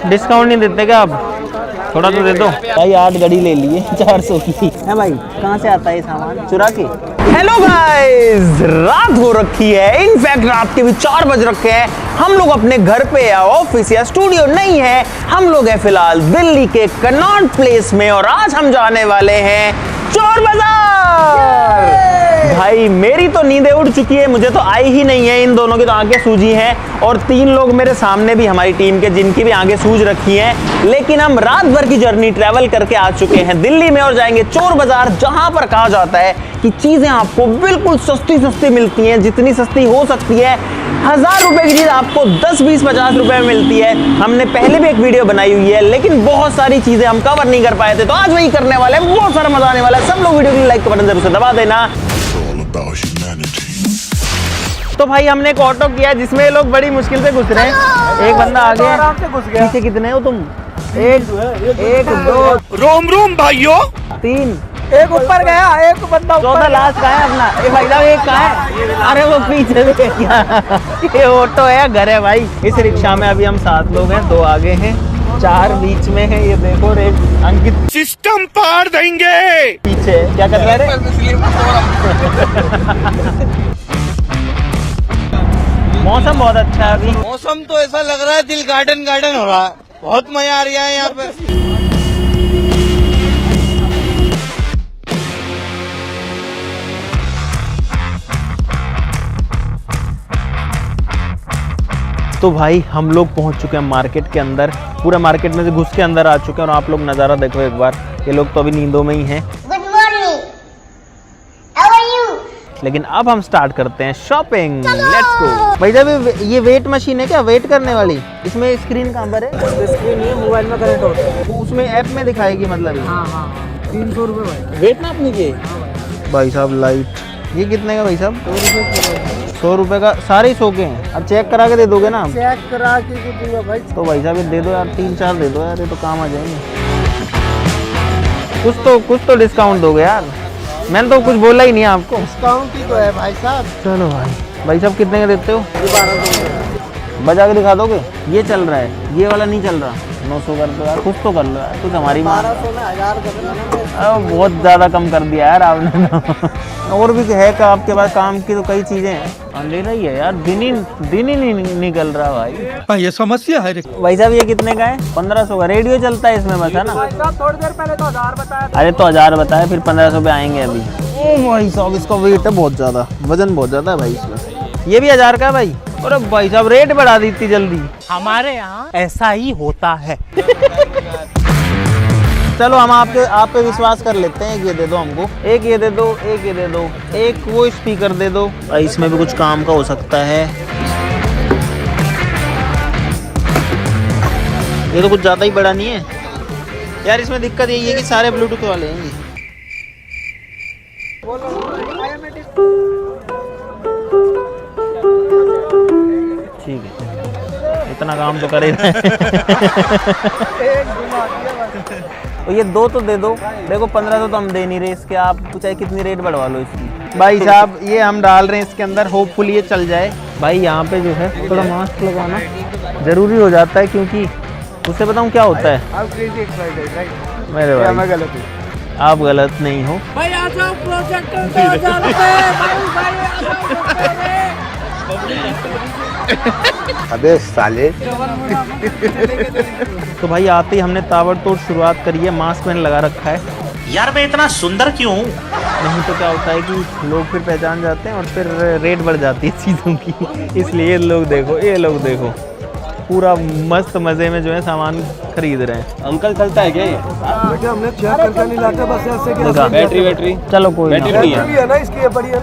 Discount नहीं देते क्या आप? थोड़ा तो दे दो भाई। 8 घड़ी ले लिए 400 की है भाई। कहाँ से आता है ये सामान? चुरा के। हेलो गाइस, रात हो रखी है, इनफैक्ट रात के भी 4 बज रखे हैं। हम लोग अपने घर पे या ऑफिस या स्टूडियो नहीं है, हम लोग हैं फिलहाल दिल्ली के कनॉट प्लेस में और आज हम जाने वाले हैं चोर बाजार। भाई मेरी तो नींदें उड़ चुकी है, मुझे तो आई ही नहीं है। इन दोनों की तो आंखें सूजी हैं और 3 लोग मेरे सामने भी हमारी टीम के जिनकी भी आंखें सूज रखी हैं। लेकिन हम रात भर की जर्नी ट्रैवल करके आ चुके हैं दिल्ली में और जाएंगे चोर बाजार, जहां पर कहा जाता है कि चीजें आपको बिल्कुल सस्ती मिलती हैं, जितनी सस्ती हो सकती है। 1000 रुपए की चीज आपको 10, 20, 50 रुपए में मिलती है। हमने पहले भी एक वीडियो बनाई हुई है, लेकिन बहुत सारी चीजें हम कवर नहीं कर पाए थे, तो आज वही करने वाले हैं। बहुत सारा मजा आने वाला है। सब लोग वीडियो की लाइक का बटन जरूर से दबा देना। तो भाई हमने एक ऑटो किया जिसमें लोग बड़ी मुश्किल से घुस रहे हैं। एक बंदा आगे आराम से घुस गया। पीछे कितने हो तुम? एक 2 रोम भाइयों 3। एक ऊपर गया, एक बंदा चौथा लास्ट का है अपना। ए भाई साहब एक कहाँ है? अरे वो पीछे से क्या ये ऑटो है या घर है भाई? इस रिक्शा में अभी हम 7 लोग हैं, 2 आगे हैं, 4 बीच में है। ये देखो रे अंकित सिस्टम पार देंगे। पीछे क्या कर रहा है? मौसम बहुत अच्छा है अभी। मौसम तो ऐसा लग रहा है दिल गार्डन हो रहा है। बहुत मजा आ रहा है यहाँ पे। तो भाई हम लोग पहुंच चुके हैं मार्केट के अंदर। पूरा मार्केट में से घुस के अंदर आ चुके हैं और आप लोग नज़ारा देखो एक बार। ये लोग तो अभी नींदों में ही हैं। Good morning, how are you? लेकिन अब हम स्टार्ट करते हैं शॉपिंग। Let's go. भाई साहब ये वेट मशीन है क्या? वेट करने वाली? इसमें स्क्रीन कहाँ पर है? स्क्रीन ये मोबाइल में कनेक्ट होता है। उसमें ऐप में दिखाएगी मतलब? हाँ 300 रुपए भाई। वेट नापने के? भाई साहब लाइट ये कितने का भाई साहब? 100 रुपए का। सारे ही 100 के हैं। अब चेक करा के दे दोगे ना? चेक करा के दूंगा भाई। तो भाई साहब ये दे दो यार, 3-4 दे दो यार, ये तो काम आ जाएंगे। कुछ तो डिस्काउंट दोगे यार। मैंने तो कुछ बोला ही नहीं आपको। डिस्काउंट ही तो है भाई साहब। चलो भाई साहब कितने का देते हो? 1200 बजा के दिखा दोगे? ये चल रहा है, ये वाला नहीं चल रहा। 900 कर दो यार, कुछ तो कर लो यार, कुछ हमारी माँ। 1200 में 1000 कर देना। बहुत ज़्यादा कम कर दिया यार आपने। और भी है का आपके पास काम की तो कई चीज़ें हैं। अंधेरा ही है यार, दिन ही नहीं निकल रहा भाई। ये समस्या है। भाई साहब ये कितने का है? 1500 का। रेडियो चलता है इसमें बस, है ना? थोड़ी देर पहले तो 1000 बताया। अरे तो 1000 बताया, फिर 1500 पे आएंगे अभी। ओ भाई साहब इसका वेट है बहुत ज़्यादा, वजन बहुत ज़्यादा है भाई इसमें। ये भी 1000 का है भाई। अरे भाई साहब रेट बढ़ा दी इतनी जल्दी। हमारे यहाँ ऐसा ही होता है। चलो हम आप पे विश्वास कर लेते हैं। एक ये दे दो हमको, एक ये दे दो, एक ये दे दो, एक वो स्पीकर दे दो भाई। इसमें भी कुछ काम का हो सकता है। ये तो कुछ ज़्यादा ही बड़ा नहीं है यार। इसमें दिक्कत यही है कि सारे ब्लूटूथ वाले हैं ये। ठीक है, इतना काम तो करे। तो ये 2 तो दे दो। देखो 1500 तो हम दे नहीं रहे इसके, आप चाहे कितनी रेट बढ़वा लो इसकी। भाई साहब ये हम डाल रहे हैं इसके अंदर, होपफुली ये चल जाए। भाई यहाँ पे जो है थोड़ा मास्क लगाना ज़रूरी हो जाता है, क्योंकि उससे बताऊँ क्या होता है। मेरे भाई मैं गलत हूँ? आप गलत नहीं हो भाई। आ जाओ प्रोजेक्टर पे, आ जाओ भाई अबे साले। तो भाई आते ही हमने ताबड़तोड़ शुरुआत करी है। मास्क मैंने लगा रखा है यार मैं इतना सुंदर क्यों हूँ? नहीं तो क्या होता है कि लोग फिर पहचान जाते हैं और फिर रेट बढ़ जाती है चीज़ों की। इसलिए ये लोग देखो पूरा मस्त मजे में जो है सामान खरीद रहे हैं। अंकल चलता है क्या ये? हमने चेक करके नहीं लाते बस ऐसे कि देखा? बैटरी चलो कोई बैटरी ना। नहीं है। है ना इसकी, ये बड़ी है ना।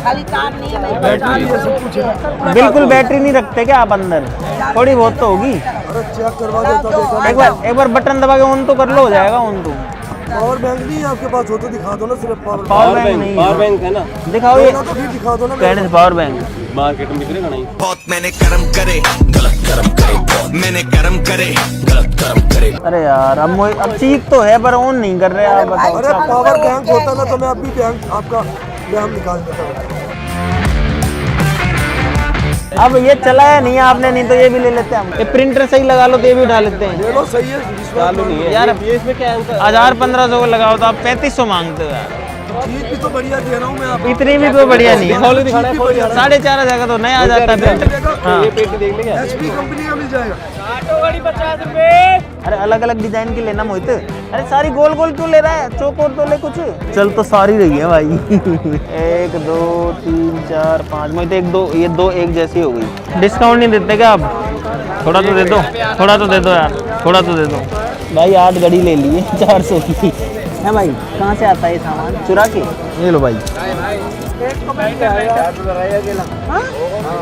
खाली तार नहीं है। बैटरी ये सब कुछ है। बिल्कुल बैटरी नहीं रखते क्या आप अंदर? थोड़ी बहुत तो होगी। अरे चेक करवा देता। एक बार बटन दबा के ऑन तो कर लो, हो जाएगा ऑन तो। पावर बैंक नहीं है आपके पास? हो तो दिखा दो ना, सिर्फ पावर बैंक नहीं पावर बैंक है ना? दिखाओ ये। तो फिर दिखा दो ना। कहने से पावर बैंक मार्केट में बिकरेगा नहीं। बहुत मैंने कर्म करे, गलत कर्म करे, बहुत मैंने कर्म करे, गलत कर्म करे। अरे यार अब चीख तो है पर ऑन नहीं कर रहे आप, बताओ। अरे पावर बैंक होता ना तो मैं अभी बैंक आपका बैंक निकाल देता हूँ। अब ये चलाया नहीं है आपने, नहीं तो ये भी ले लेते हैं हम। ये प्रिंटर सही लगा लो तो ये भी उठा लेते हैं। चलो सही है, चालू नहीं है यार ये इसमें क्या है? 1000-1500 को लगाओ तो आप 3500 मांगते हो यार। चीज भी तो बढ़िया दे रहा हूँ मैं आपको। इतनी भी तो बढ़िया नहीं है। खोल दिखाना है, खोल दिखाना 4500 का तो नया आ जाता है प्रिंटर। हाँ। ये पेटी देख लेंगे। HP कंपनी का मिल जाएगा। अरे अलग अलग डिजाइन की लेना मोहित। अरे सारी गोल गोल क्यों ले रहा है, चौकोर तो ले कुछ। चल तो सारी रही है भाई। 1 2 3 4 5 मोहित 1 2 ये 2 एक जैसी हो गई। डिस्काउंट नहीं देते क्या आप? थोड़ा तो दे दो, थोड़ा तो दे दो यार, थोड़ा तो दे दो भाई। 8 घड़ी ले लिए 400 की है भाई। कहाँ से आता है ये सामान? चुरा के। ये लो भाई।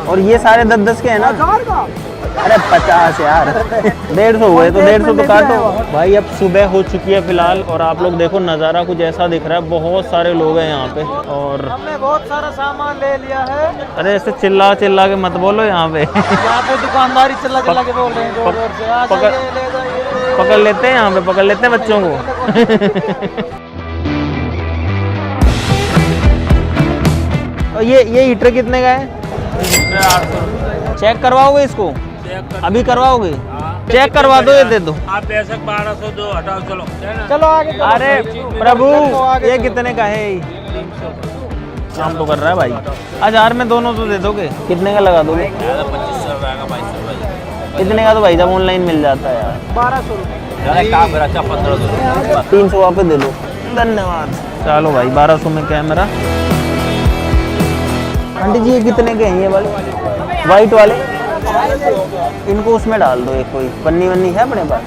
और ये सारे 10-10 के हैं ना? अरे 50 यार। 150 हुए तो 150 तो काटो भाई। अब सुबह हो चुकी है फिलहाल और आप लोग देखो नज़ारा कुछ ऐसा दिख रहा है। बहुत सारे लोग हैं यहाँ पे और हमने बहुत सारा सामान ले लिया है। अरे ऐसे चिल्ला चिल्ला के मत बोलो यहाँ पे। यहाँ पे दुकानदारी चिल्ला चिल्ला के बोल रहे हैं जोर जोर से। आ पकड़- जाइए, ले जाइए। पकड़ लेते हैं यहाँ पे, पकड़ लेते हैं बच्चों को। और ये हीटर कितने का है? 800। चेक करवाओगे इसको? अभी करवाओगे? चेक करवा दो, ये दे दो। आप बेशक 1200 दो, हटाओ चलो। चलो आगे चलो। अरे प्रभु ये कितने का है? काम तो कर रहा है भाई। 1000 में दोनों तो दे दोगे? कितने का लगा दोगे? 2500 कितने का तो भाई साहब ऑनलाइन मिल जाता है यार। 1200 रुपये। 300 आप दे दो। धन्यवाद। चलो भाई 1200 में कैमरा। आंटी जी ये कितने के हैं ये वाले वाइट वाले? इनको उसमें डाल दो। एक कोई पन्नी वन्नी है अपने पास?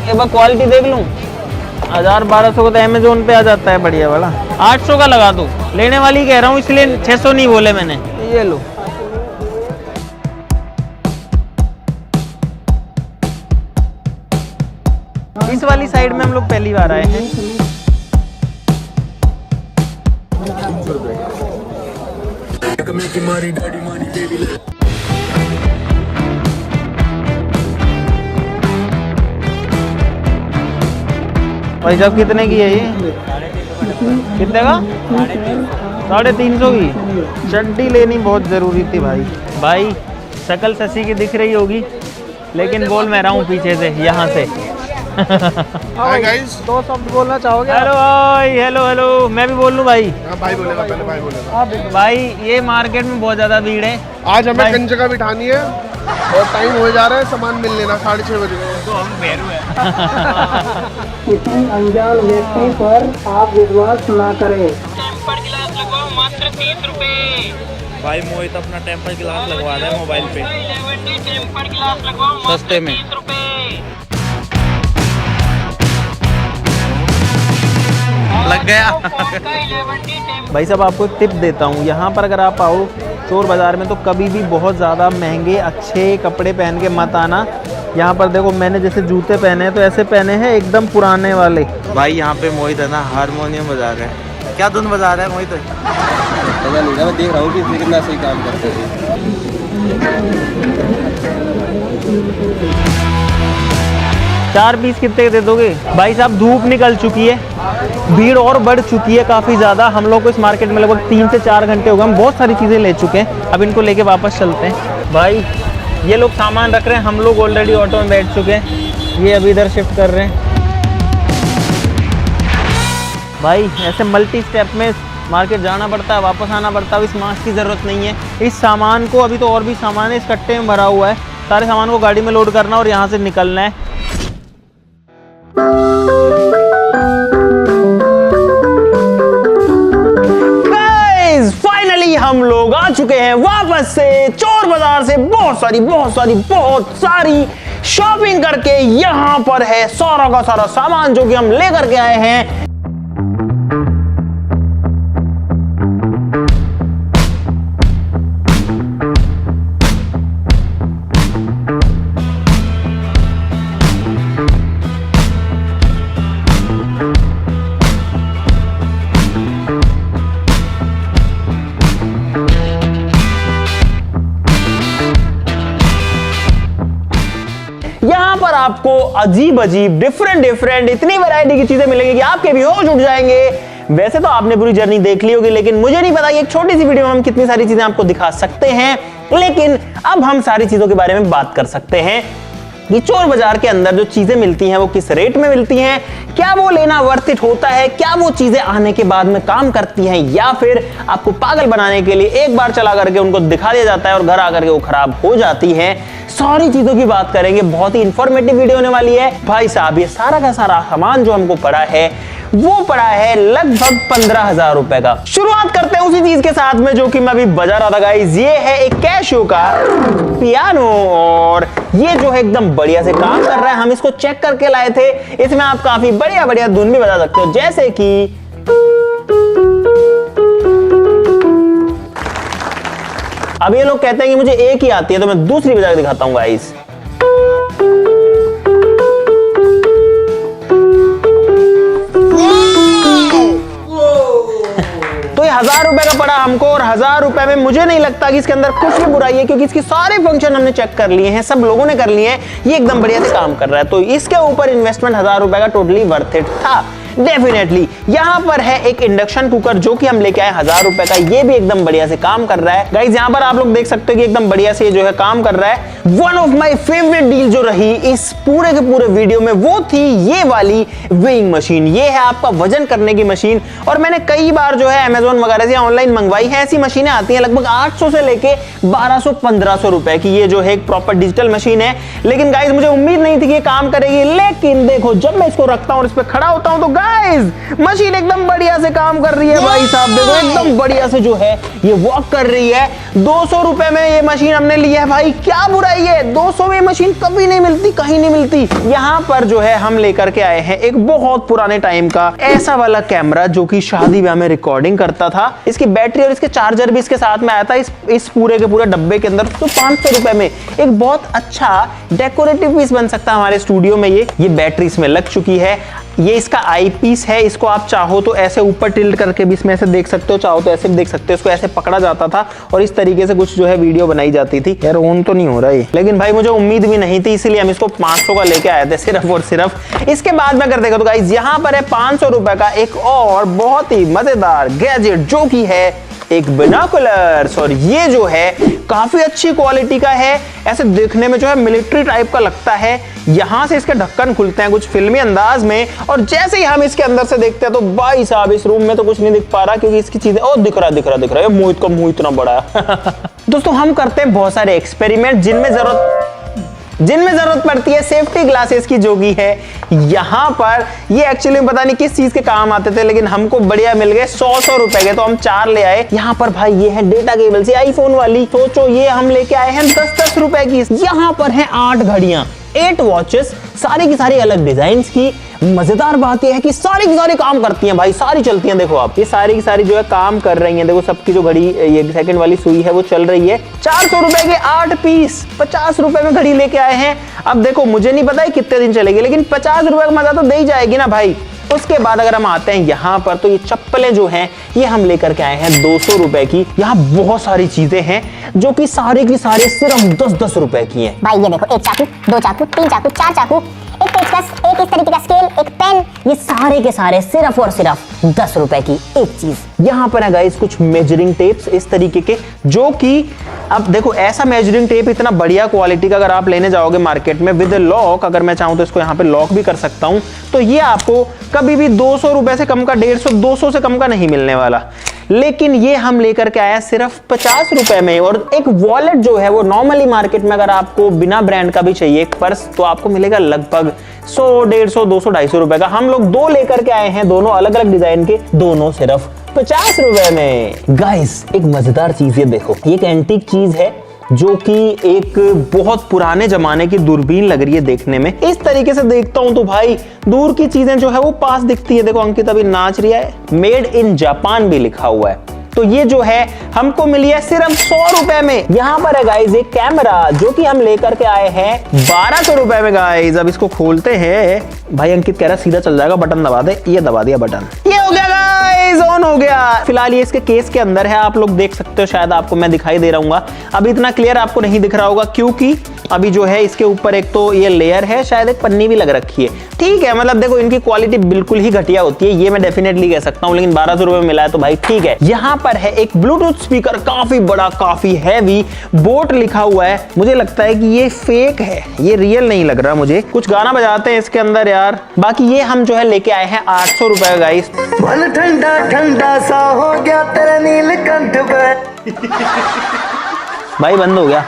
एक बार क्वालिटी देख लूं। 1000-1200 को तो अमेजोन पे आ जाता है बढ़िया वाला। 800 का लगा दो। लेने वाली कह रहा हूँ इसलिए 600 नहीं बोले मैंने। ये लो। इस वाली साइड में हम लोग पहली बार आए हैं। भाई साहब कितने की है ये? कितने का? 350 की। चड्डी लेनी बहुत जरूरी थी भाई। भाई शक्ल शशि की दिख रही होगी लेकिन बोल मैं रहा हूँ पीछे से, यहाँ से। हाय गाइस, 2 शब्द बोलना चाहोगे? हेलो भाई। Hello hello. मैं भी बोल लूँ भाई? भाई बोलेगा, पहले भाई बोलेगा। भाई ये मार्केट में बहुत ज्यादा भीड़ है। आज हमें कई जगह बिठानी है और टाइम हो जा रहा है, सामान मिल लेना 6:30 बजे। तो हम बेरू है। किसी अनजान व्यक्ति पर आप विश्वास ना करें। टेम्पर गिलास लगवाओ मात्र 30 रुपए। भाई मोहित अपना टेम्पर ग्लास लगवा रहा है मोबाइल पे टेम्पर गिलास लगवाओ सस्ते में। 30 रुपए। लग गया। भाई साहब आपको एक टिप देता हूँ। यहाँ पर अगर आप आओ चोर बाज़ार में तो कभी भी बहुत ज़्यादा महंगे अच्छे कपड़े पहन के मत आना। यहाँ पर देखो मैंने जैसे जूते पहने हैं तो ऐसे पहने हैं एकदम पुराने वाले। भाई यहाँ पे मोहित है ना हारमोनियम बजा रहा है। क्या धुन बजा रहा है मोहित? पता नहीं मैं देख रहा हूँ कि इसमें कितना सही काम करते हैं। 4 पीस कितने के दे दोगे? भाई साहब धूप निकल चुकी है, भीड़ और बढ़ चुकी है काफ़ी ज़्यादा। हम लोग को इस मार्केट में लगभग 3 से 4 घंटे हो गए। हम बहुत सारी चीज़ें ले चुके हैं, अब इनको लेके वापस चलते हैं। भाई ये लोग सामान रख रहे हैं, हम लोग ऑलरेडी ऑटो में बैठ चुके हैं। ये अभी इधर शिफ्ट कर रहे हैं। भाई ऐसे मल्टी स्टेप में मार्केट जाना पड़ता है, वापस आना पड़ता है। इस मास्क की ज़रूरत नहीं है। इस सामान को अभी तो और भी सामान है इस कट्टे में भरा हुआ है। सारे सामान को गाड़ी में लोड करना और यहाँ से निकलना है। फाइनली हम लोग आ चुके हैं वापस से चोर बाजार से। बहुत सारी शॉपिंग करके यहाँ पर है सारा का सारा सामान जो कि हम लेकर के आए हैं। यहाँ पर आपको अजीब डिफरेंट इतनी वैरायटी की चीजें मिलेंगी कि आपके भी होश उठ जाएंगे। वैसे तो आपने पूरी जर्नी देख ली होगी, लेकिन मुझे नहीं पता कि एक छोटी सी वीडियो में हम कितनी सारी चीजें आपको दिखा सकते हैं। लेकिन अब हम सारी चीजों के बारे में बात कर सकते हैं कि चोर बाजार के अंदर जो चीजें मिलती हैं वो किस रेट में मिलती हैं, क्या वो लेना वर्थ इट होता है, क्या वो चीजें आने के बाद में काम करती हैं, या फिर आपको पागल बनाने के लिए एक बार चला करके उनको दिखा दिया जाता है और घर आकर के वो खराब हो जाती हैं। सारी चीजों की बात करेंगे, बहुत ही इंफॉर्मेटिव वीडियो होने वाली है। भाई साहब ये सारा का सारा सामान जो हमको पड़ा है वो पड़ा है लगभग 15,000 रुपए का। शुरुआत करते हैं उसी चीज के साथ में जो कि मैं अभी बजा रहा था गाइस। ये है एक कैशियो का पियानो और ये जो है एकदम बढ़िया से काम कर रहा है। हम इसको चेक करके लाए थे। इसमें आप काफी बढ़िया बढ़िया धुन भी बजा सकते हो, जैसे कि अब ये लोग कहते हैं कि मुझे एक ही आती है, तो मैं दूसरी बजा के दिखाता हूं गाइस। तो ये 1000 रुपए का पड़ा हमको, और 1000 रुपए में मुझे नहीं लगता कि इसके अंदर कुछ भी बुराई है, क्योंकि इसके सारे फंक्शन हमने चेक कर लिए हैं, सब लोगों ने कर लिए हैं। ये एकदम बढ़िया से काम कर रहा है, तो इसके ऊपर इन्वेस्टमेंट 1000 रुपए का टोटली वर्थ इट था डेफिनेटली। यहां पर है एक इंडक्शन कुकर जो कि हम लेके आए 1000 रुपए का, ये भी एकदम बढ़िया से काम कर रहा है गाइस। यहां पर आप लोग देख सकते हो कि एकदम बढ़िया से जो है काम कर रहा है। One of my favourite deal जो रही इस पूरे के पूरे वीडियो में वो थी ये वाली वेइंग मशीन। ये है आपका वजन करने की मशीन, और मैंने कई बार जो है अमेज़न वगैरह से ऑनलाइन मंगवाई है। ऐसी मशीनें आती हैं लगभग 800 से लेके 1200-1500 रुपए की। ये जो है एक प्रॉपर डिजिटल मशीन है, लेकिन गाइस मुझे उम्मीद नहीं थी कि ये काम करेगी। लेकिन देखो जब मैं इसको रखता हूं और इस पे खड़ा होता हूं तो गाइस मशीन एकदम बढ़िया से काम कर रही है। भाई साहब देखो एकदम बढ़िया से जो है ये वर्क कर रही है। 200 रुपए में ये मशीन हमने ली है भाई, क्या बुराई है। 200 में मशीन कभी नहीं मिलती, कहीं नहीं मिलती। यहाँ पर जो है हम लेकर के आए हैं एक बहुत पुराने टाइम का ऐसा वाला कैमरा जो कि शादी ब्याह में रिकॉर्डिंग करता था। इसकी बैटरी और इसके चार्जर भी इसके साथ में आया था इस पूरे के पूरे डब्बे के अंदर। तो 500 रुपए में एक बहुत अच्छा डेकोरेटिव पीस बन सकता है हमारे स्टूडियो में। ये बैटरी इसमें लग चुकी है। ये इसका आई पीस है, इसको आप चाहो तो ऐसे ऊपर टिल्ट करके भी इसमें ऐसे देख सकते हो, चाहो तो ऐसे भी देख सकते हो। इसको ऐसे पकड़ा जाता था और इस तरीके से कुछ जो है वीडियो बनाई जाती थी। यार ऑन तो नहीं हो रहा है, लेकिन भाई मुझे उम्मीद भी नहीं थी, इसलिए हम इसको 500 का लेके आए थे सिर्फ और सिर्फ। इसके बाद में अगर देखो तो गाइस यहाँ पर है 500 रुपए का एक और बहुत ही मजेदार गैजेट जो कि है एक बिनोकुलर्स, और ये जो है काफी अच्छी क्वालिटी का है। ऐसे देखने में जो है मिलिट्री टाइप का लगता है। यहां से इसके ढक्कन खुलते हैं कुछ फिल्मी अंदाज में, और जैसे ही हम इसके अंदर से देखते हैं तो भाई साहब इस रूम में तो कुछ नहीं दिख पा रहा, क्योंकि इसकी चीजें ओ दिख रहा है। मोहित का मुंह इतना बड़ा है। दोस्तों हम करते हैं बहुत सारे एक्सपेरिमेंट जिनमें जरूरत पड़ती है सेफ्टी ग्लासेस की, जो की है यहाँ पर। ये एक्चुअली पता नहीं किस चीज के काम आते थे, लेकिन हमको बढ़िया मिल गए 100 रुपए के, तो हम 4 ले आए। यहाँ पर भाई ये है डेटा केबल से आईफोन वाली, सोचो ये हम लेके आए हैं 10-10 रुपए की। यहाँ पर है 8 घड़ियां, 8 वॉचेस, सारी की सारी अलग डिजाइन की। मजेदार बात यह है कि सारी की सारी काम करती हैं भाई, सारी चलती हैं। देखो आप ये सारी की सारी जो है काम कर रही हैं। देखो सबकी जो घड़ी ये सेकंड वाली सुई है वो चल रही है। 400 रुपए के 8 पीस, 50 रुपए में घड़ी लेके आए हैं। अब देखो मुझे नहीं पता है कितने दिन चलेगी, लेकिन 50 रुपए का मजा तो दे ही जाएगी ना भाई। उसके बाद अगर हम आते हैं यहाँ पर, तो ये चप्पलें जो हैं ये हम लेकर के आए हैं 200 रुपए की। यहाँ बहुत सारी चीजें हैं जो कि सारे की सारे सिर्फ 10-10 रुपए की हैं। भाई ये देखो, 1 चाकू, 2 चाकू, 3 चाकू, 4 चाकू, एक पेचकस, एक इस तरीके का स्केल, एक पेन, ये सारे के सारे सिर्फ और सिर्फ 10 रुपए की एक चीज। यहाँ पर है गाइस कुछ मेजरिंग टेप्स इस तरीके के, जो कि अब देखो ऐसा मेजरिंग टेप इतना बढ़िया क्वालिटी का अगर आप लेने जाओगे मार्केट में विद लॉक, अगर मैं चाहूं तो इसको यहाँ पे लॉक भी कर सकता हूं, तो ये आपको कभी भी 200 रुपए से कम का, 150-200 से कम का नहीं मिलने वाला। लेकिन ये हम लेकर के आया सिर्फ 50 रुपए में। और एक वॉलेट जो है वो नॉर्मली मार्केट में अगर आपको बिना ब्रांड का भी चाहिए एक पर्स, तो आपको मिलेगा लगभग 100, 150, 200, 250 रुपए का। हम लोग 2 लेकर के आए हैं, दोनों अलग अलग डिजाइन के, दोनों सिर्फ 50 रुपए में। गाइस एक मजेदार चीज ये देखो, ये एक एंटीक चीज है जो कि एक बहुत पुराने जमाने की दूरबीन लग रही है देखने में। इस तरीके से देखता हूं तो भाई दूर की चीजें जो है वो पास दिखती है। देखो अंकित अभी नाच रही है, मेड इन जापान भी लिखा हुआ है। तो ये जो है हमको मिली है सिर्फ 100 रुपए में। यहाँ पर है गाइज एक कैमरा जो कि हम लेकर के आए हैं 1200 रुपए में गाइज। अब इसको खोलते हैं। भाई अंकित कह रहा सीधा चल जाएगा, बटन दबा दे। ये दबा दिया बटन, ये हो गया गाइज, ऑन हो गया। फिलहाल ये इसके केस के अंदर है, आप लोग देख सकते हो, शायद आपको मैं दिखाई दे रहा हूँ। अभी इतना क्लियर आपको नहीं दिख रहा होगा क्योंकि अभी जो है इसके ऊपर एक तो ये लेयर है, शायद एक पन्नी भी लग रखी है। ठीक है, मतलब देखो इनकी क्वालिटी बिल्कुल ही घटिया होती है, ये मैं डेफिनेटली कह सकता हूँ, लेकिन 1200 रुपए में मिला है तो भाई ठीक है। यहाँ पर है एक ब्लूटूथ स्पीकर, काफी बड़ा, काफी हैवी, बोट लिखा हुआ है। मुझे लगता है कि ये फेक है, ये रियल नहीं लग रहा मुझे। कुछ गाना बजाते हैं इसके अंदर यार। बाकी ये हम जो है लेके आए हैं 800 रुपए का गाइस। ठंडा ठंडा सा हो गया तेरा नीलकंठ पे। भाई बंद हो गया।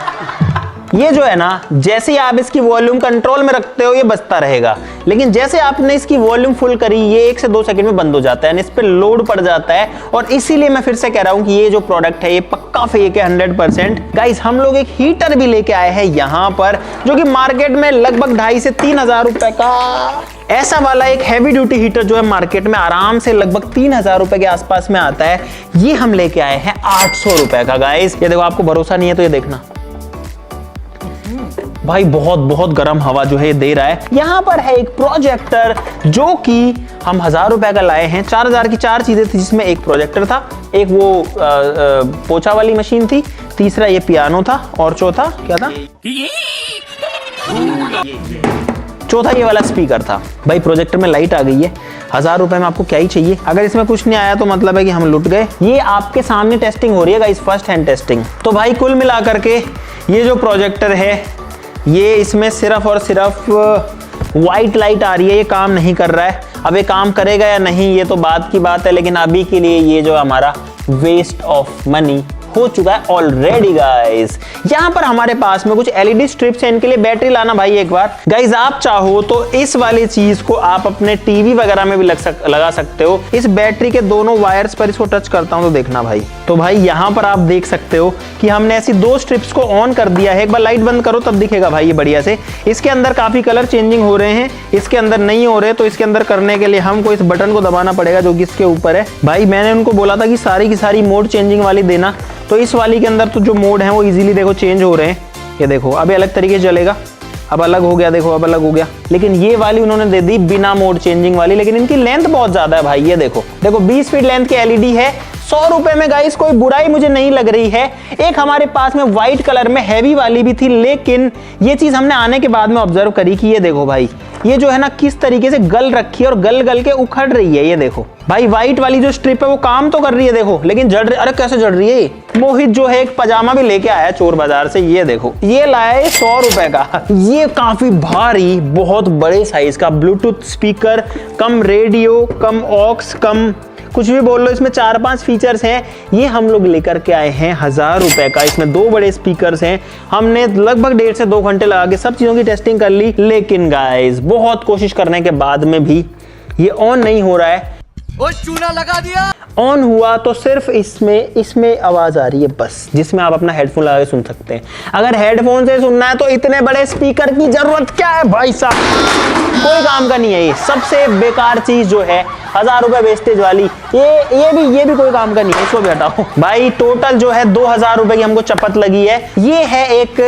ये जो है ना, जैसे ही आप इसकी वॉल्यूम कंट्रोल में रखते हो ये बजता रहेगा, लेकिन जैसे आपने इसकी वॉल्यूम फुल करी ये 1 से 2 सेकंड में बंद हो जाता है, इस पे लोड पड़ जाता है। और इसीलिए मैं फिर से कह रहा हूं कि ये जो प्रोडक्ट है ये पक्का फेक है 100%। गाइस हम लोग एक हीटर भी लेके आए हैं यहाँ पर, जो कि मार्केट में लगभग 2500 से 3000 रुपए का, ऐसा वाला एक हैवी ड्यूटी हीटर जो है मार्केट में आराम से लगभग 3000 रुपए के आसपास में आता है। ये हम लेके आए हैं 800 रुपए का गाइस। ये देखो, आपको भरोसा नहीं है तो ये देखना भाई, बहुत बहुत गर्म हवा जो है दे रहा है। यहाँ पर है एक प्रोजेक्टर जो कि हम 1000 रुपए का लाए हैं। 4000 की 4 चीजें थी, जिसमें एक प्रोजेक्टर था, एक वो पोछा वाली मशीन थी, तीसरा ये पियानो था, और चौथा क्या था, चौथा ये वाला स्पीकर था। भाई प्रोजेक्टर में लाइट आ गई है, 1000 रुपए में आपको क्या ही चाहिए। अगर इसमें कुछ नहीं आया तो मतलब है कि हम लुट गए। ये आपके सामने टेस्टिंग हो रही है गाइस, फर्स्ट हैंड टेस्टिंग। तो भाई कुल मिला करके ये जो प्रोजेक्टर है, ये इसमें सिर्फ और सिर्फ वाइट लाइट आ रही है, ये काम नहीं कर रहा है। अब ये काम करेगा या नहीं ये तो बात की बात है, लेकिन अभी के लिए ये जो हमारा वेस्ट ऑफ मनी हो चुका है ऑलरेडी गाइस। यहाँ पर हमारे पास में कुछ एलईडी स्ट्रिप्स हैं, इनके लिए बैटरी लाना भाई एक बार। गाइस आप चाहो तो इस वाली चीज को आप अपने टीवी वगैरह में भी लगा सकते हो। इस बैटरी के दोनों वायर्स पर इसको टच करता हूं तो देखना भाई, तो भाई यहाँ पर आप देख सकते हो कि हमने ऐसी 2 स्ट्रिप्स को ऑन कर दिया है। एक बार लाइट बंद करो तब दिखेगा भाई ये बढ़िया से। इसके अंदर काफी कलर चेंजिंग हो रहे हैं, इसके अंदर नहीं हो रहे, तो इसके अंदर करने के लिए हमको इस बटन को दबाना पड़ेगा जो कि इसके ऊपर है। भाई मैंने उनको बोला था कि सारी की सारी मोड चेंजिंग वाली देना, तो इस वाली के अंदर तो जो मोड है वो इजीली देखो चेंज हो रहे हैं। ये देखो अभी अलग तरीके से चलेगा, अब अलग हो गया, देखो अब अलग हो गया। लेकिन ये वाली उन्होंने दे दी बिना मोड चेंजिंग वाली, लेकिन इनकी लेंथ बहुत ज्यादा है भाई। ये देखो 20 फीट लेंथ की एलईडी है, 100 रुपए में गाइस कोई बुराई मुझे नहीं लग रही है। एक हमारे पास में व्हाइट कलर में हैवी वाली भी थी, लेकिन ये चीज हमने आने के बाद में ऑब्जर्व करी कि ये देखो भाई, ये जो है ना किस तरीके से गल रखी है और गल गल के उखड़ रही है। ये देखो भाई व्हाइट वाली जो स्ट्रिप है वो काम तो कर रही है देखो, लेकिन जड़ रही। अरे कैसे जड़ रही है। मोहित जो है एक पजामा भी लेके आया चोर बाजार से, ये देखो ये लाया है 100 रुपए का। ये काफी भारी बहुत बड़े साइज का ब्लूटूथ स्पीकर, कम रेडियो, कम ऑक्स, कम कुछ भी बोल लो, इसमें 4-5 फीचर्स हैं। ये हम लोग लेकर के आए हैं 1000 रुपए का। इसमें 2 बड़े स्पीकर्स हैं। हमने लगभग 1.5 से 2 घंटे लगा के सब चीजों की टेस्टिंग कर ली, लेकिन गाइस बहुत कोशिश करने के बाद में भी ये ऑन नहीं हो रहा है। वो चूना लगा दिया। ऑन हुआ तो सिर्फ इसमें आवाज आ रही है बस, जिसमें आप अपना हेडफोन लगा के सुन सकते हैं। अगर हेडफोन से सुनना है तो इतने बड़े स्पीकर की जरूरत क्या है भाई साहब, कोई काम का नहीं है। ये सबसे बेकार चीज जो है 1000 रुपए वेस्टेज वाली, ये भी कोई काम का नहीं है, इसको भी हटाओ भाई। टोटल जो है 2000 रुपए की हमको चपत लगी है। ये है एक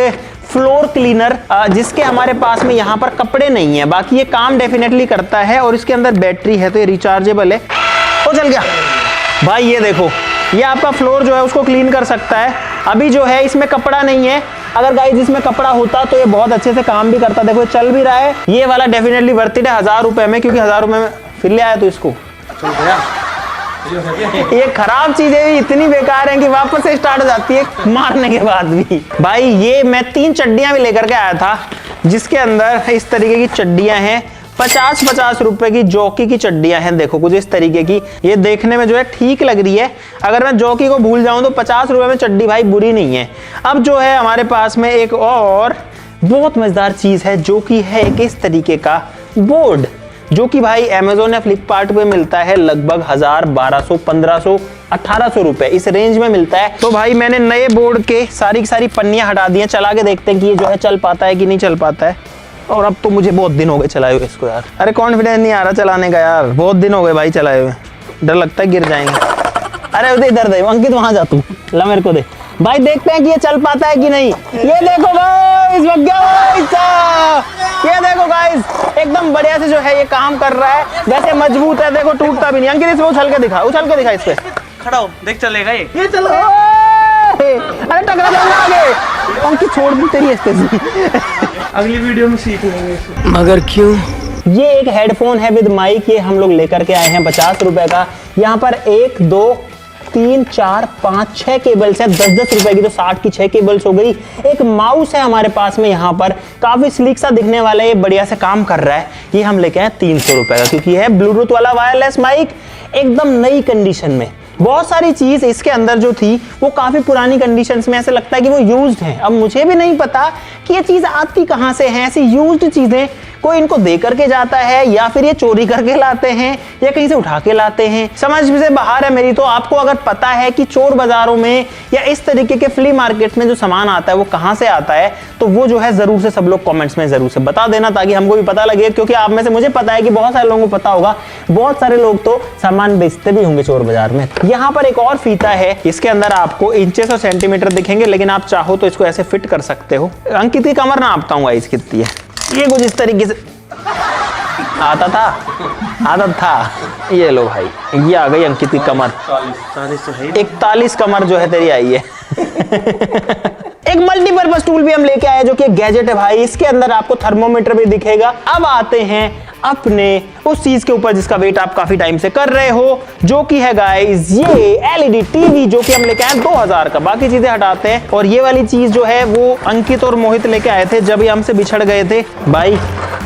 फ्लोर क्लीनर, जिसके हमारे पास में यहाँ पर कपड़े नहीं है, बाकी ये काम डेफिनेटली करता है। और इसके अंदर बैटरी है तो ये रिचार्जेबल है। ओ चल गया भाई। ये देखो ये आपका फ्लोर जो है उसको क्लीन कर सकता है। अभी जो है इसमें कपड़ा नहीं है, अगर गाइस इसमें कपड़ा होता तो ये बहुत अच्छे से काम भी करता। देखो चल भी रहा है। ये वाला डेफिनेटली वर्थ इट है 1000 रुपए में, क्योंकि 1000 रुपए में फिर ले आया तो इसको चल गया। ये खराब चीजें इतनी बेकार हैं कि वापस से स्टार्ट हो जाती है मारने के बाद भी। भाई ये मैं 3 चड्डियां भी लेकर के आया था, जिसके अंदर इस तरीके की चड्डियां हैं। 50-50 रुपए की जॉकी की चड्डियां हैं। देखो कुछ इस तरीके की, ये देखने में जो है ठीक लग रही है। अगर मैं जॉकी को भूल जाऊं तो 50 रुपए में चड्डी भाई बुरी नहीं है। अब जो है हमारे पास में एक और बहुत मजेदार चीज है, जो कि है एक इस तरीके का बोर्ड, जो कि भाई अमेजोन या फ्लिपकार्ट पे मिलता है लगभग 1000, 1200, 1500, 1800 रुपए इस रेंज में मिलता है। तो भाई मैंने नए बोर्ड के सारी की सारी पन्नियां हटा दी हैं, चला के देखते हैं कि ये जो है चल पाता है कि नहीं चल पाता है। और अब तो मुझे बहुत दिन हो गए चलाए हुए इसको यार। अरे कॉन्फिडेंस नहीं आ रहा चलाने का यार, बहुत दिन हो गए भाई चलाए हुए, डर लगता है गिर जाएंगे। अरे उधर इधर दे अंकित, वहां जा तू, ला मेरे को दे भाई, देखते हैं कि ये चल पाता है कि नहीं। ये देखो गाइस, ये देखो गाइस एकदम बढ़िया से जो है ये काम कर रहा है। वैसे मजबूत है, देखो टूटता भी नहीं। अंकित इसमें उछल के दिखा इस पे, खड़ा हो देख चलेगा ये चलो। अरे टकरा जाऊंगा आगे। अंकित छोड़ दी तेरी स्टेजी। अगली वीडियो में सीख लेंगे इसे। मगर क्यों? ये एक हेडफोन है विद माइक, ये हम लोग लेकर के आए हैं 50 रुपए का। यहाँ पर 1 2 3 4 5 6 केबल्स हैं 10-10 रुपए की, तो 60 की 6 केबल्स हो गई। एक माउस है हमारे पास में यहाँ पर, काफी स्लीक सा दिखने वाला है, ये बढ़िया से काम कर रहा है। ये हम लेके आए 300 रुपए का, क्योंकि है ब्लूटूथ वाला वायरलेस माइक, एकदम नई कंडीशन में। बहुत सारी चीज इसके अंदर जो थी वो काफी पुरानी कंडीशंस में, ऐसे लगता है कि वो यूज्ड है। अब मुझे भी नहीं पता कि ये चीज आती कहां से है, ऐसी यूज्ड चीजें कोई इनको दे करके जाता है या फिर ये चोरी करके लाते हैं या कहीं से उठा के लाते हैं, समझ से बाहर है मेरी। तो आपको अगर पता है कि चोर बाजारों में या इस तरीके के फ्ली मार्केट में जो सामान आता है वो कहां से आता है, तो वो जो है जरूर से सब लोग कमेंट्स में जरूर से बता देना, ताकि हमको भी पता लगे। क्योंकि आप में से मुझे पता है कि बहुत सारे लोगों को पता होगा, बहुत सारे लोग तो सामान बेचते भी होंगे चोर बाजार में। यहाँ पर एक और फीता है, इसके अंदर आपको इंचेस और सेंटीमीटर दिखेंगे, लेकिन आप चाहो तो इसको ऐसे फिट कर सकते हो। अंकित की कमर नापता हूँ गाइस कितनी है, ये कुछ इस तरीके से आता था, आदत था। ये लो भाई, ये आ गई अंकित की कमर, 41 कमर जो है तेरी आई है। एक मल्टीपर्पज टूल भी हम लेके आए जो कि एक गैजेट है भाई, इसके अंदर आपको थर्मोमीटर भी दिखेगा। अब आते हैं अपने उस चीज के ऊपर जिसका वेट आप काफी टाइम से कर रहे हो, जो कि है गाइस ये एलईडी टीवी, जो कि हम लेके आए 2000 का। बाकी चीजें हटाते हैं, और ये वाली चीज जो है वो अंकित और मोहित लेके आए थे जब ये हमसे बिछड़ गए थे भाई।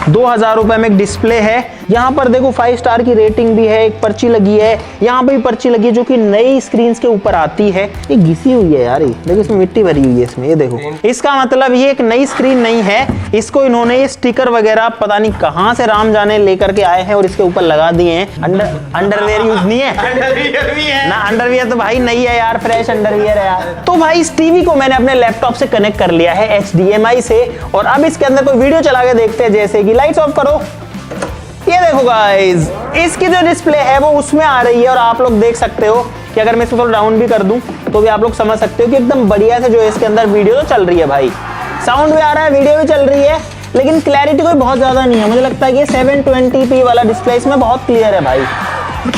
2000 रुपए में एक डिस्प्ले है, यहाँ पर देखो 5 स्टार की रेटिंग भी है, एक पर्ची लगी है, यहाँ पे भी पर्ची लगी है जो कि नई स्क्रीन के ऊपर आती है। ये घिसी हुई है यार, ये देखो इसमें मिट्टी भरी हुई है इसमें, ये देखो। इसका मतलब ये एक नई स्क्रीन नहीं है, इसको इन्होंने ये स्टिकर वगैरह पता नहीं कहाँ से राम जाने लेकर के आए हैं और इसके ऊपर लगा दिए हैं। अंडरवेयर यूज नहीं है, अंडरवियर भी है ना, अंडरवियर तो भाई नहीं है यार, फ्रेश अंडरवियर है यार। तो भाई इस टीवी को मैंने अपने लैपटॉप से कनेक्ट कर लिया है HDMI से, और अब इसके अंदर कोई वीडियो चला के देखते हैं। जैसे कि लाइट्स ऑफ करो, ये देखो गाइस, इसकी जो डिस्प्ले है वो उसमें आ रही है, और आप लोग देख सकते हो कि अगर मैं इसको थोड़ा डाउन भी कर दूं तो भी आप लोग समझ सकते हो कि एकदम बढ़िया से जो है इसके अंदर वीडियो तो चल रही है भाई, साउंड भी आ रहा है, वीडियो भी चल रही है, लेकिन क्लैरिटी कोई बहुत ज्यादा नहीं है। मुझे लगता है कि 720p वाला डिस्प्ले इसमें बहुत क्लियर है भाई,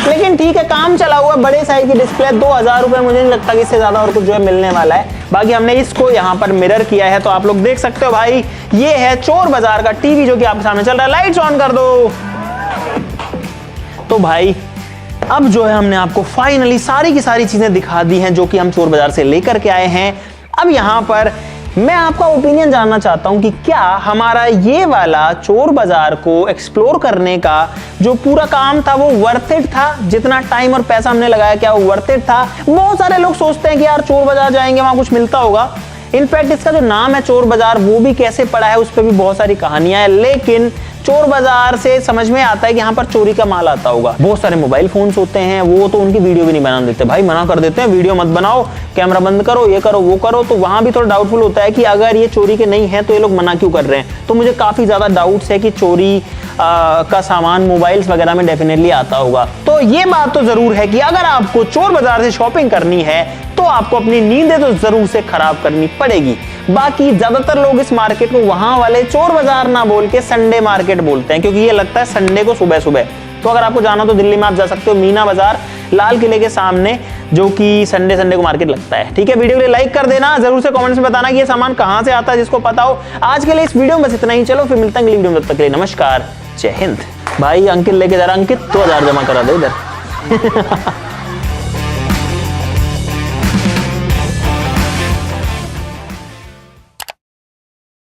लेकिन ठीक है, काम चला हुआ बड़े साइज की डिस्प्ले। 2000 रुपए, मुझे नहीं लगता कि इससे ज्यादा और कुछ जो है मिलने वाला है। बाकी हमने इसको यहाँ पर मिरर किया है, तो आप लोग देख सकते हो भाई, ये है चोर बाजार का टीवी जो कि आपके सामने चल रहा है। लाइट्स ऑन कर दो। तो भाई अब जो है हमने आपको फाइनली सारी की सारी चीजें दिखा दी हैं जो कि हम चोर बाजार से लेकर के आए हैं। अब यहाँ पर मैं आपका ओपिनियन जानना चाहता हूं कि क्या हमारा ये वाला चोर बाजार को एक्सप्लोर करने का जो पूरा काम था वो वर्थ इट था, जितना टाइम और पैसा हमने लगाया क्या वो वर्थ इट था। बहुत सारे लोग सोचते हैं कि यार चोर बाजार जाएंगे वहां कुछ मिलता होगा, इनफैक्ट इसका जो नाम है चोर बाजार वो भी कैसे पड़ा है उस पर भी बहुत सारी कहानियां हैं, लेकिन चोर बाजार से समझ में आता है कि यहाँ पर चोरी का माल आता होगा। बहुत सारे मोबाइल फोन्स होते हैं, वो तो उनकी वीडियो भी नहीं बना देते भाई, मना कर देते हैं वीडियो मत बनाओ, कैमरा बंद करो, ये करो वो करो। तो वहां भी थोड़ा डाउटफुल होता है कि अगर ये चोरी के नहीं है तो ये लोग मना क्यों कर रहे हैं। तो मुझे काफी ज्यादा डाउट्स है कि चोरी का सामान मोबाइल्स वगैरह में डेफिनेटली आता होगा। तो ये बात तो जरूर है कि अगर आपको चोर बाजार से शॉपिंग करनी है तो आपको अपनी नींदें तो जरूर से खराब करनी पड़ेगी। बाकी ज्यादातर लोग इस मार्केट को वहां वाले चोर बाजार ना बोल के संडे मार्केट बोलते हैं, क्योंकि ये लगता है संडे को सुबह सुबह। तो अगर आपको जाना तो दिल्ली में आप जा सकते हो मीना बाजार, लाल किले के सामने, जो कि संडे को मार्केट लगता है। ठीक है, वीडियो के लिए लाइक कर देना, जरूर से कमेंट्स में बताना कि ये सामान कहां से आता है जिसको पता हो। आज के लिए इस वीडियो में बस इतना ही, चलो फिर मिलते हैं अगली वीडियो में, तब तक के लिए नमस्कार, जय हिंद। भाई अंकित लेके जा रहा, अंकित 2000 जमा करा दे इधर।